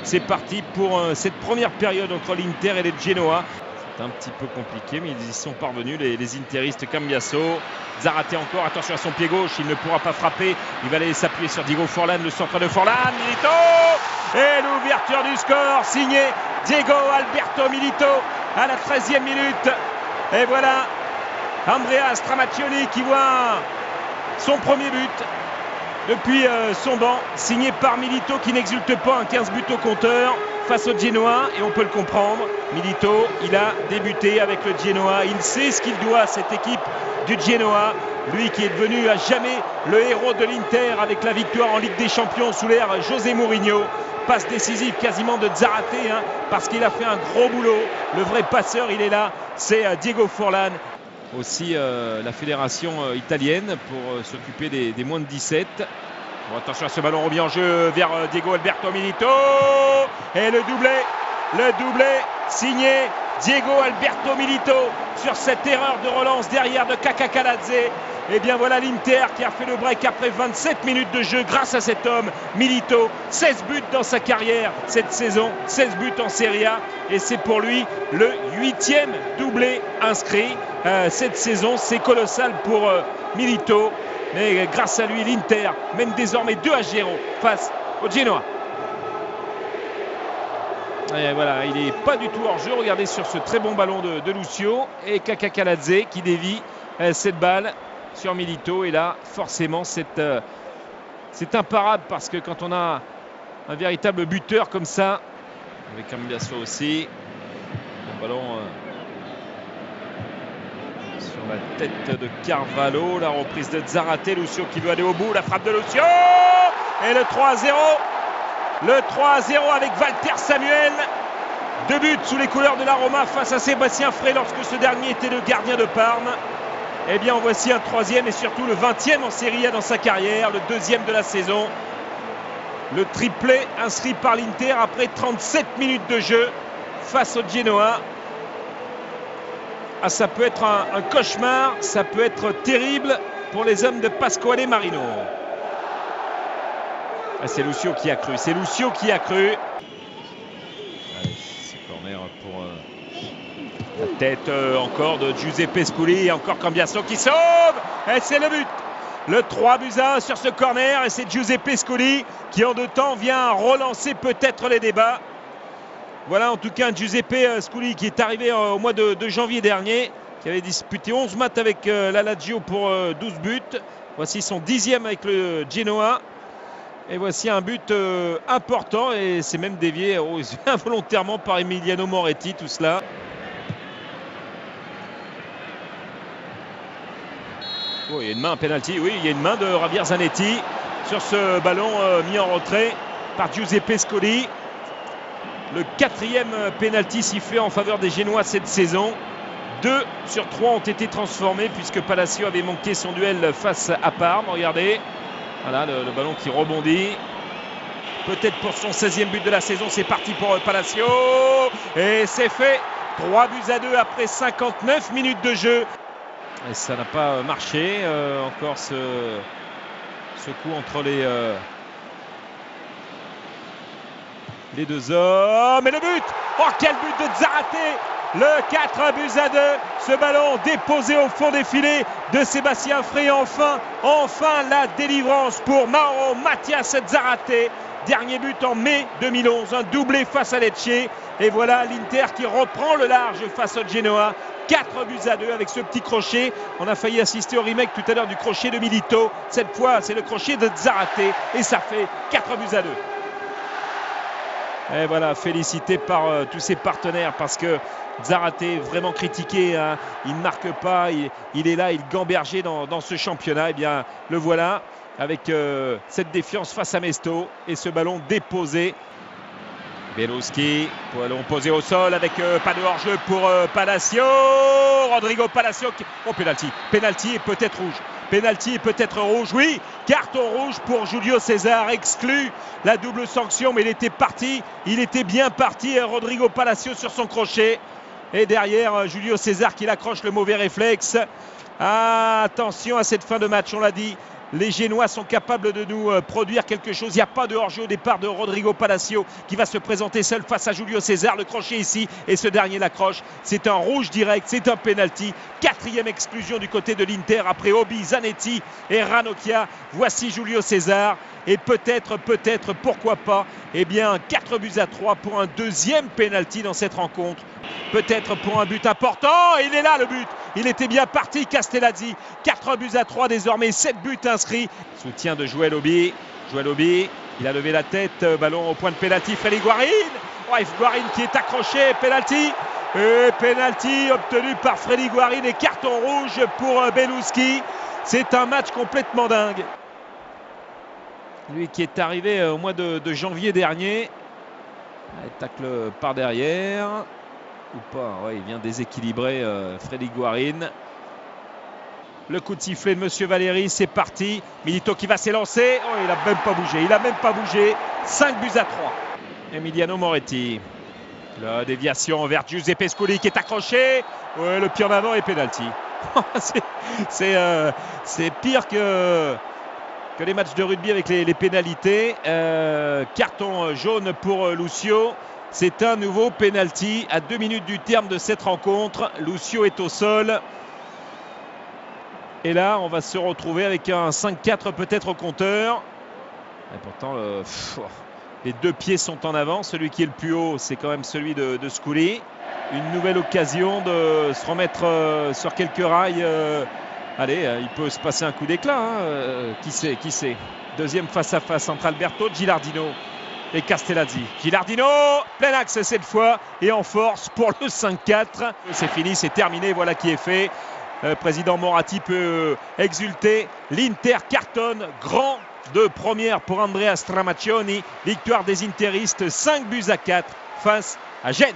C'est parti pour cette première période entre l'Inter et les Genoa. C'est un petit peu compliqué, mais ils y sont parvenus, les interistes. Cambiasso, Zarate encore, attention à son pied gauche, il ne pourra pas frapper. Il va aller s'appuyer sur Diego Forlán, le centre de Forlán, Milito. Et l'ouverture du score, signé Diego Alberto Milito à la 13e minute. Et voilà, Andrea Stramaccioni qui voit son premier but depuis son banc, signé par Milito qui n'exulte pas, un 15 buts au compteur face au Genoa, et on peut le comprendre. Milito, il a débuté avec le Genoa, il sait ce qu'il doit à cette équipe du Genoa, lui qui est devenu à jamais le héros de l'Inter avec la victoire en Ligue des Champions sous l'ère José Mourinho. Passe décisive quasiment de Zarate, parce qu'il a fait un gros boulot. Le vrai passeur, il est là, c'est Diego Forlán. Aussi la fédération italienne pour s'occuper des moins de 17. Bon, attention à ce ballon remis en jeu vers Diego Alberto Milito. Et le doublé signé Diego Alberto Milito sur cette erreur de relance derrière de Kakakaladze. Et bien voilà l'Inter qui a fait le break après 27 minutes de jeu grâce à cet homme, Milito. 16 buts dans sa carrière cette saison, 16 buts en Serie A. Et c'est pour lui le 8e doublé inscrit cette saison. C'est colossal pour Milito. Mais grâce à lui, l'Inter mène désormais 2-0 face au Genoa. Et voilà, il n'est pas du tout hors jeu. Regardez sur ce très bon ballon de Lucio. Et Kakakaladze qui dévie cette balle sur Milito. Et là, forcément, c'est imparable, parce que quand on a un véritable buteur comme ça, avec Cambiasso aussi, le ballon sur la tête de Carvalho, la reprise de Zarate, Lucio qui veut aller au bout, la frappe de Lucio et le 3-0. Le 3-0 avec Walter Samuel. 2 buts sous les couleurs de la Roma face à Sébastien Frey lorsque ce dernier était le gardien de Parme. Eh bien, en voici un 3e et surtout le 20e en Serie A dans sa carrière, le 2e de la saison. Le triplé inscrit par l'Inter après 37 minutes de jeu face au Genoa. Ah, ça peut être un cauchemar, ça peut être terrible pour les hommes de Pasquale Marino. Ah, c'est Lucio qui a cru, c'est Lucio qui a cru. Allez, c'est corner pour la tête encore de Giuseppe Scully, encore Cambiasso qui sauve. Et c'est le but. Le 3-1 sur ce corner, et c'est Giuseppe Scully qui en 2 temps vient relancer peut-être les débats. Voilà en tout cas Giuseppe Scully qui est arrivé au mois de janvier dernier, qui avait disputé 11 matchs avec la Lazio pour 12 buts. Voici son 10e avec le Genoa. Et voici un but important, et c'est même dévié involontairement par Emiliano Moretti, tout cela. Oh, il y a une main, un penalty, oui, il y a une main de Javier Zanetti sur ce ballon mis en retrait par Giuseppe Scully. Le 4e penalty sifflé en faveur des Génois cette saison. 2 sur 3 ont été transformés puisque Palacio avait manqué son duel face à Parme. Regardez, voilà le ballon qui rebondit. Peut-être pour son 16e but de la saison. C'est parti pour Palacio. Et c'est fait. 3-2 après 59 minutes de jeu. Et ça n'a pas marché. Encore ce coup entre les deux hommes. Et le but! Oh, quel but de Zarate! Le 4-2. Ce ballon déposé au fond des filets de Sébastien Frey. Enfin la délivrance pour Mauro Mathias Zarate. Dernier but en mai 2011. Un doublé face à Lecce. Et voilà l'Inter qui reprend le large face au Genoa. 4-2 avec ce petit crochet. On a failli assister au remake tout à l'heure du crochet de Milito. Cette fois, c'est le crochet de Zarate. Et ça fait 4-2. Et voilà, félicité par tous ses partenaires, parce que Zarate est vraiment critiqué, hein. Il ne marque pas, il est là, il gambergeait dans ce championnat. Et bien le voilà avec cette défiance face à Mesto, et ce ballon déposé. Belowski, ballon posé au sol avec pas de hors-jeu pour Palacio. Rodrigo Palacio qui... Oh, penalty et peut-être rouge. Penalty et peut-être rouge, oui. Carton rouge pour Julio César, exclu la double sanction, mais il était parti. Il était bien parti, Rodrigo Palacio sur son crochet. Et derrière, Julio César qui l'accroche, le mauvais réflexe. Ah, attention à cette fin de match, on l'a dit. les Génois sont capables de nous produire quelque chose. Il n'y a pas de hors-jeu au départ de Rodrigo Palacio qui va se présenter seul face à Julio César. Le crochet ici et ce dernier l'accroche. C'est un rouge direct, c'est un penalty. 4e exclusion du côté de l'Inter après Obi, Zanetti et Ranocchia. Voici Julio César. Et peut-être, pourquoi pas, eh bien 4-3 pour un 2e penalty dans cette rencontre. Peut-être pour un but important. Et il est là le but. Il était bien parti Castellazzi. 4-3 désormais, 7 buts inscrits. Soutien de Joël Obi. Joël Obi, il a levé la tête. Ballon au point de penalty. Freddy Guarin. Guarin qui est accroché. Penalty. Et penalty obtenu par Freddy Guarin et carton rouge pour Beluski. C'est un match complètement dingue. Lui qui est arrivé au mois de janvier dernier. Tacle par derrière. Ou pas, ouais, il vient déséquilibrer Freddy Guarin. Le coup de sifflet de Monsieur Valéry, c'est parti. Milito qui va s'élancer. Oh, il n'a même pas bougé. 5-3. Emiliano Moretti. La déviation vers Giuseppe Scully qui est accroché. Ouais, le pied en avant et penalty. C'est pire que les matchs de rugby avec les pénalités. Carton jaune pour Lucio. C'est un nouveau penalty à 2 minutes du terme de cette rencontre. Lucio est au sol. Et là, on va se retrouver avec un 5-4 peut-être au compteur. Et pourtant, les 2 pieds sont en avant. Celui qui est le plus haut, c'est quand même celui de Scully. Une nouvelle occasion de se remettre sur quelques rails. Allez, il peut se passer un coup d'éclat. Hein. Qui sait. 2e face-à-face entre Alberto Gilardino et Castellazzi. Gilardino, plein axe cette fois et en force pour le 5-4. C'est fini, c'est terminé, voilà qui est fait. Président Moratti peut exulter. L'Inter cartonne, grand de première pour Andrea Stramaccioni. Victoire des Interistes, 5-4 face à Gênes.